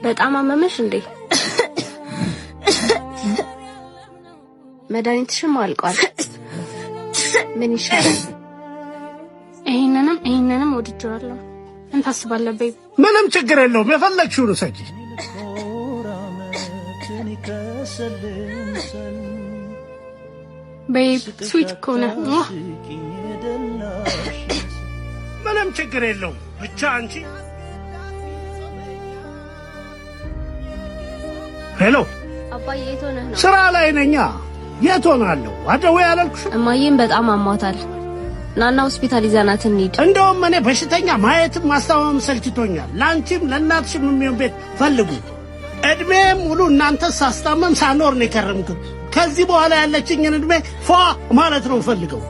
በጣም አመመሽ እንዴ? መድኃኒትሽም አልቋል። ምን ይሻላል? ይሄንንም ወድጄዋለሁ። ምን ታስባለህ ቤብ? ምንም ችግር የለውም። የፈለግሽውን ውሰጂ። ቤብ ስዊት እኮ ነህ። ምንም ችግር የለውም። ብቻ አንቺ ሄሎ አባዬ የት ሆነህ ነው? ስራ ላይ ነኝ። የት ሆናለሁ? አደወይ አላልኩሽም? እማዬን በጣም አሟታል። ናና ሆስፒታል ይዘናት እንሂድ። እንደውም እኔ በሽተኛ ማየትም ማስታወም ሰልችቶኛል። ላንቺም ለእናትሽም የሚሆን ቤት ፈልጉ። እድሜ ሙሉ እናንተ ሳስታመም ሳኖር ነው የከረምኩት። ከዚህ በኋላ ያለችኝን እድሜ ፏ ማለት ነው ፈልገው።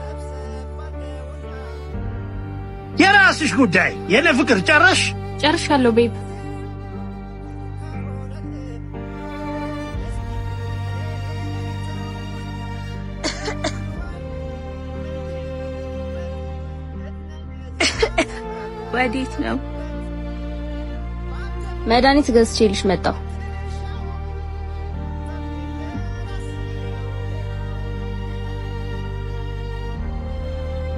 የራስሽ ጉዳይ። የኔ ፍቅር ጨርሻለሁ ቤብ። ወዴት ነው? መድኃኒት ገዝቼልሽ መጣሁ።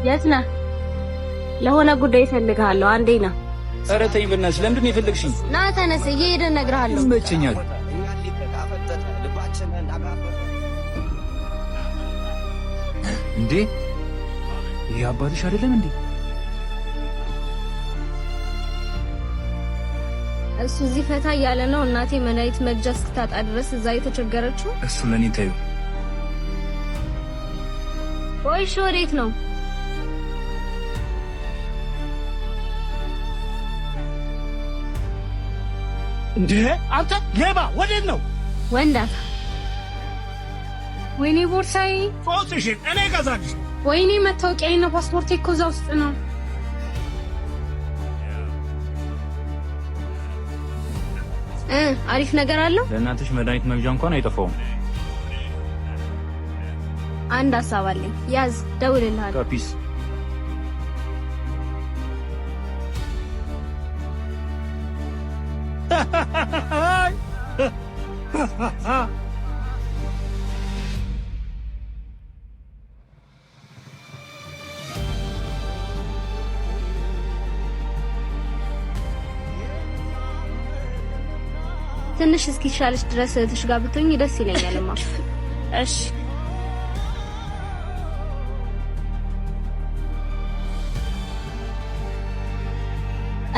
የት ነህ? ለሆነ ጉዳይ እፈልግሃለሁ። አንዴ ና። ኧረ ተይኝ በእናትሽ። ለምንድን ነው የፈለግሽኝ? ና ተነስ፣ እየሄድን እነግርሃለሁ። ይመቸኛል። እንዴ ይሄ አባትሽ አይደለም እንዴ? እሱ እዚህ ፈታ እያለ ነው። እናቴ መድኃኒት መግዣ እስክታጣ ድረስ እዛ የተቸገረችው። እሱ ለኔ ታዩ። ወይሽ ወዴት ነው? እንዴ አንተ ሌባ ወዴት ነው? ወንዳታ። ወይኔ ቦርሳዬ። ፎቶሽን እኔ ገዛልሽ። ወይኔ መታወቂያዬና ፓስፖርቴ እኮ እዛ ውስጥ ነው። አሪፍ ነገር አለው። ለእናትሽ መድኃኒት መግዣ እንኳን አይጠፋውም። አንድ ሀሳብ አለኝ። ያዝ፣ ደውልልሃለሁ። ፒስ። ትንሽ እስኪሻልሽ ድረስ ተሽጋብቶኝ ደስ ይለኛልማ። እሺ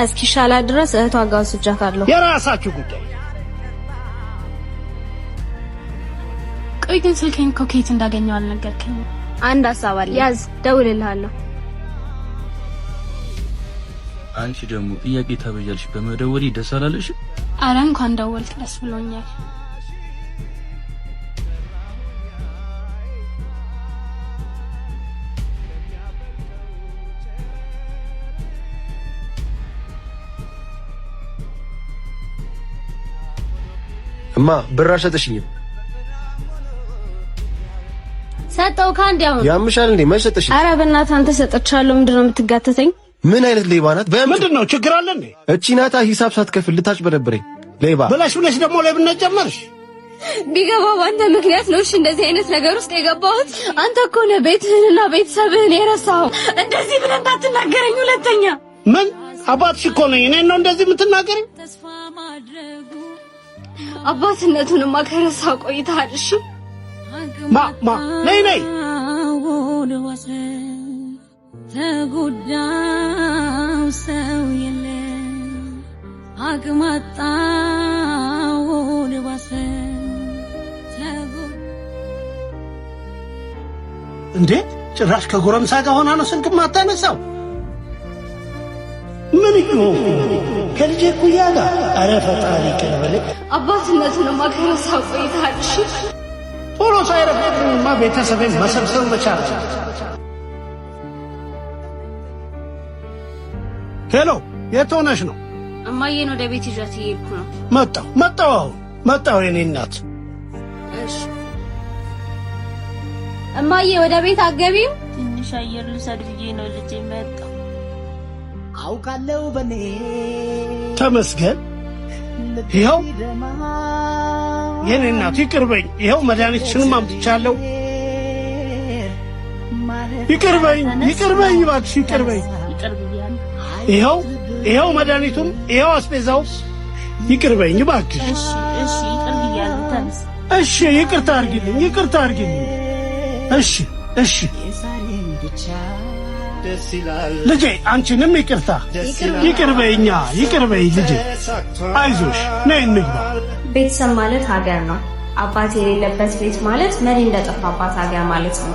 እስኪሻላ ድረስ እህቷ ጋር ወስጃታለሁ። የራሳችሁ ጉዳይ። ቆይ ግን ስልኬን ኮኬት እንዳገኘው አልነገርከኝም። አንድ ሀሳብ አለ። ያዝ፣ ደውልልሃለሁ። አንቺ ደግሞ ጥያቄ ታበያለሽ። በመደወሌ ደስ አላለሽ? አረ እንኳን ደወልክ፣ ደስ ብሎኛል። እማ ብር አልሰጠሽኝም። ሰጠው ካንድ ያው ያምሻል እንዴ? መች ሰጠሽኝ? አረ በእናትህ አንተ ሰጠቻለሁ። ምንድነው የምትጋተተኝ? ምን አይነት ሌባ ናት? ምንድነው ችግር አለ እንዴ? እቺ ናታ ሂሳብ ሳትከፍል ልታጭበረብረኝ። ሌባ ብለሽ ደግሞ ሌብነት ጨመርሽ። ቢገባው ባንተ ምክንያት ነው እሺ እንደዚህ አይነት ነገር ውስጥ የገባሁት። አንተ እኮ ነው ቤትህንና ቤተሰብህን የረሳኸው። እንደዚህ ብለህ እንዳትናገረኝ ሁለተኛ። ምን አባትሽ እኮ ነኝ እኔ ነው እንደዚህ የምትናገረኝ? አባትነቱንማ ከረሳኸው ቆይተሃል። እሺ ነይ ተጎዳው ሰው የለም አግማጣው ልባሰ እንዴ ጭራሽ ከጎረምሳ ጋር ሆና ነው ስልክ ማታነሳው? ምን ይሁን ከልጄ ኩያ ጋር? ኧረ ፈጣሪ ከበለ አባትነቱንማ ከረሳኸው ቆይተሃል። እሺ ቶሎ ሳይረፍድማ ቤተሰቤን መሰብሰብ መቻል። ሄሎ የት ሆነሽ ነው? እማዬን ወደ ቤት ይዣት እየሄድኩ ነው። መጣሁ የኔ እናት። እሺ እማዬ ወደ ቤት አትገቢም? ትንሽ አየር ልውሰድ ብዬ ነው ልጄ መጣሁ። አውቃለሁ በኔ ተመስገን። ይኸው የኔ እናት ይቅርበኝ። ይኸው መድኃኒትሽንም አምጥቻለሁ። ይቅርበኝ እባክሽ ይቅርበኝ። ይኸው መድኃኒቱም ይኸው አስቤዛው ይቅርበኝ እባክሽ። እሺ ይቅርታ አድርጊልኝ። እሺ ልጄ አንቺንም ይቅርበኝ ልጄ። አይዞሽ ነይ እንግባ። ቤተሰብ ማለት ሀገር ነው። አባት የሌለበት ቤት ማለት መሪ እንደጠፋባት ሀገር ማለት ነው።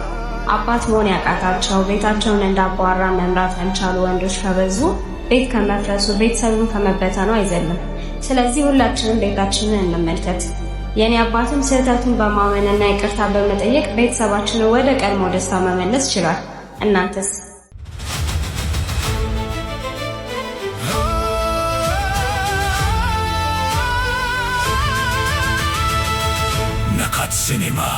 አባት መሆን ያቃታቸው ቤታቸውን እንዳባወራ መምራት ያልቻሉ ወንዶች ከበዙ ቤት ከመፍረሱ ቤተሰብን ከመበተኑ አይዘልም። ስለዚህ ሁላችንም ቤታችንን እንመልከት። የኔ አባትም ስህተቱን በማመንና ይቅርታ በመጠየቅ ቤተሰባችንን ወደ ቀድሞ ደስታ መመለስ ይችላል። እናንተስ? Nakat Cinema